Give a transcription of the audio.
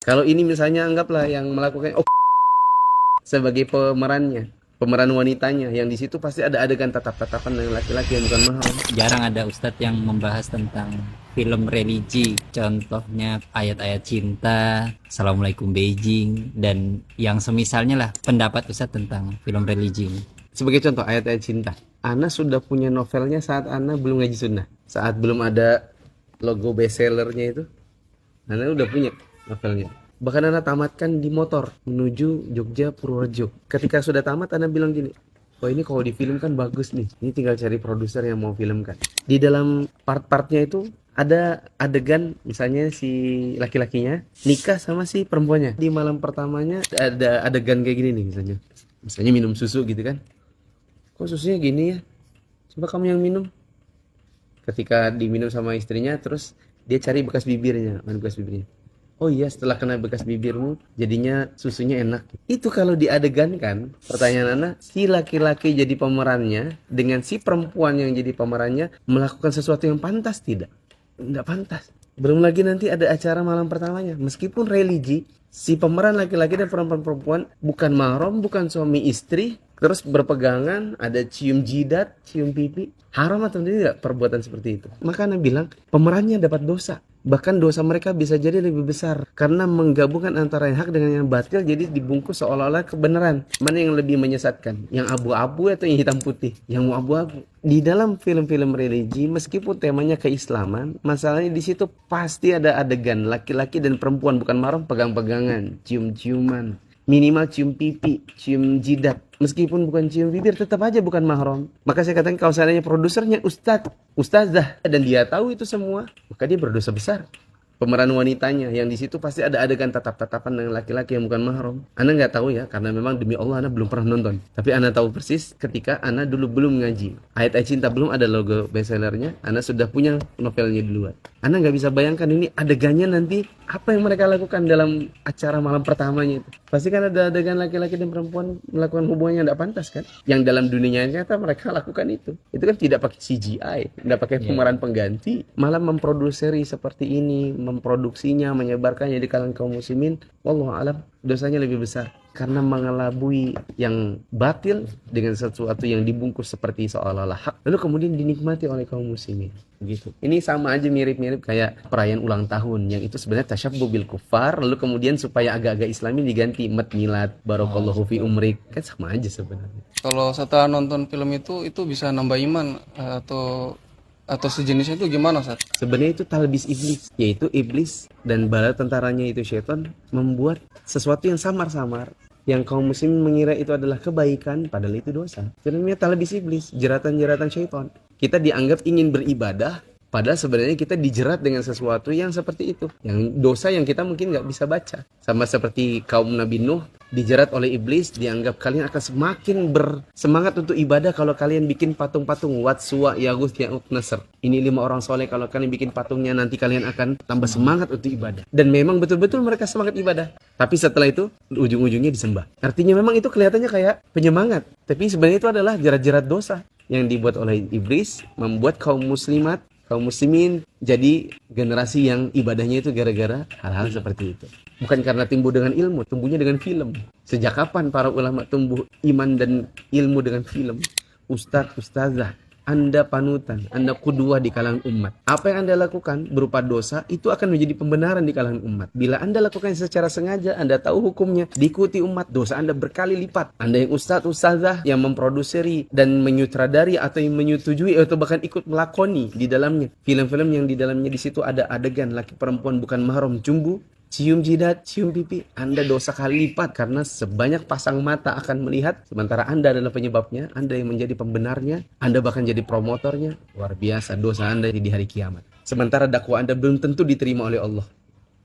Kalau ini misalnya anggaplah yang melakukan sebagai pemerannya, pemeran wanitanya, yang di situ pasti ada adegan tatap-tatapan dengan laki-laki yang bukan mahram. Jarang ada ustadz yang membahas tentang film religi, contohnya ayat-ayat cinta, Assalamualaikum Beijing, dan yang semisalnya lah pendapat ustadz tentang film religi. Sebagai contoh ayat-ayat cinta, Ana sudah punya novelnya saat Ana belum ngaji sunnah, saat belum ada logo bestsellernya itu, Ana udah punya novelnya. Bahkan Ana tamatkan di motor menuju Jogja Purworejo. Ketika sudah tamat, Ana bilang gini, oh ini kalau difilmkan bagus nih, ini tinggal cari produser yang mau filmkan. Di dalam part-partnya itu ada adegan misalnya si laki-lakinya nikah sama si perempuannya. Di malam pertamanya ada adegan kayak gini nih misalnya minum susu gitu kan. Kok susunya gini ya? Coba kamu yang minum. Ketika diminum sama istrinya, terus dia cari bekas bibirnya, mana bekas bibirnya. Oh iya, setelah kena bekas bibirmu, jadinya susunya enak. Itu kalau diadegankan, pertanyaan Ana, si laki-laki jadi pemerannya, dengan si perempuan yang jadi pemerannya, melakukan sesuatu yang pantas tidak? Tidak pantas. Belum lagi nanti ada acara malam pertamanya. Meskipun religi, si pemeran laki-laki dan perempuan-perempuan bukan mahram, bukan suami istri, terus berpegangan, ada cium jidat, cium pipi. Haram atau tidak perbuatan seperti itu? Maka Anda bilang, pemerannya dapat dosa. Bahkan dosa mereka bisa jadi lebih besar. Karena menggabungkan antara yang hak dengan yang batil, jadi dibungkus seolah-olah kebenaran. Mana yang lebih menyesatkan? Yang abu-abu atau yang hitam putih? Yang abu-abu. Di dalam film-film religi, meskipun temanya keislaman, masalahnya di situ pasti ada adegan laki-laki dan perempuan, bukan mahram, pegang-pegangan, cium-ciuman. Minimal cium pipi, cium jidat. Meskipun bukan cium bibir, tetap aja bukan mahram. Maka saya katakan kalau seandainya produsernya ustadz, ustazah, dan dia tahu itu semua, maka dia berdosa besar. Pemeran wanitanya yang di situ pasti ada adegan tatap-tatapan dengan laki-laki yang bukan mahram. Ana nggak tahu ya, karena memang demi Allah Ana belum pernah nonton. Tapi Ana tahu persis ketika Ana dulu belum ngaji. Ayat-ayat cinta belum ada logo bestsellernya, Ana sudah punya novelnya duluan. Ana nggak bisa bayangkan ini adegannya nanti apa yang mereka lakukan dalam acara malam pertamanya itu. Pasti kan ada adegan laki-laki dan perempuan melakukan hubungan yang tidak pantas kan? Yang dalam dunia nyata mereka lakukan itu. Itu kan tidak pakai CGI, tidak pakai pemeran pengganti, malah memproduksi seperti ini, memproduksinya, menyebarkannya di kalangan kaum muslimin. Wallahu alam, dosanya lebih besar karena mengelabui yang batil dengan sesuatu yang dibungkus seperti seolah-olah hak, lalu kemudian dinikmati oleh kaum muslimin. Begitu. Ini sama aja mirip-mirip kayak perayaan ulang tahun yang itu sebenarnya tasyabbuh bil kuffar, lalu kemudian supaya agak-agak islami diganti mat milad, barakallahu fi umrik. Kan sama aja sebenarnya. Kalau setelah nonton film itu bisa nambah iman atau sejenisnya itu gimana, Ustaz? Sebenarnya itu talbis iblis, yaitu iblis dan bala tentaranya itu syaitan membuat sesuatu yang samar-samar yang kaum muslimin mengira itu adalah kebaikan, padahal itu dosa. Sebenarnya talbis iblis, jeratan-jeratan syaitan. Kita dianggap ingin beribadah, padahal sebenarnya kita dijerat dengan sesuatu yang seperti itu, yang dosa yang kita mungkin nggak bisa baca. Sama seperti kaum Nabi Nuh dijerat oleh iblis, dianggap kalian akan semakin bersemangat untuk ibadah kalau kalian bikin patung-patung Wat, Suwa, Yaguth, Ya'uq, Nasr. Ini 5 orang soleh, kalau kalian bikin patungnya nanti kalian akan tambah semangat untuk ibadah. Dan memang betul-betul mereka semangat ibadah. Tapi setelah itu ujung-ujungnya disembah. Artinya memang itu kelihatannya kayak penyemangat, tapi sebenarnya itu adalah jerat-jerat dosa yang dibuat oleh iblis, membuat kaum muslimat, kaum muslimin jadi generasi yang ibadahnya itu gara-gara hal-hal seperti itu. Bukan karena tumbuh dengan ilmu, tumbuhnya dengan film. Sejak kapan para ulama tumbuh iman dan ilmu dengan film? Ustadz, ustazah, Anda panutan, Anda kudua di kalangan umat. Apa yang Anda lakukan berupa dosa, itu akan menjadi pembenaran di kalangan umat. Bila Anda lakukan secara sengaja, Anda tahu hukumnya, diikuti umat, dosa Anda berkali lipat. Anda yang ustadz, ustazah, yang memproduksi dan menyutradari atau yang menyetujui atau bahkan ikut melakoni di dalamnya. Film-film yang di dalamnya di situ ada adegan laki perempuan bukan mahram jumbu, cium jidat, cium pipi, Anda dosa kali lipat karena sebanyak pasang mata akan melihat, sementara Anda adalah penyebabnya, Anda yang menjadi pembenarnya, Anda bahkan jadi promotornya. Luar biasa dosa Anda di hari kiamat. Sementara dakwah Anda belum tentu diterima oleh Allah.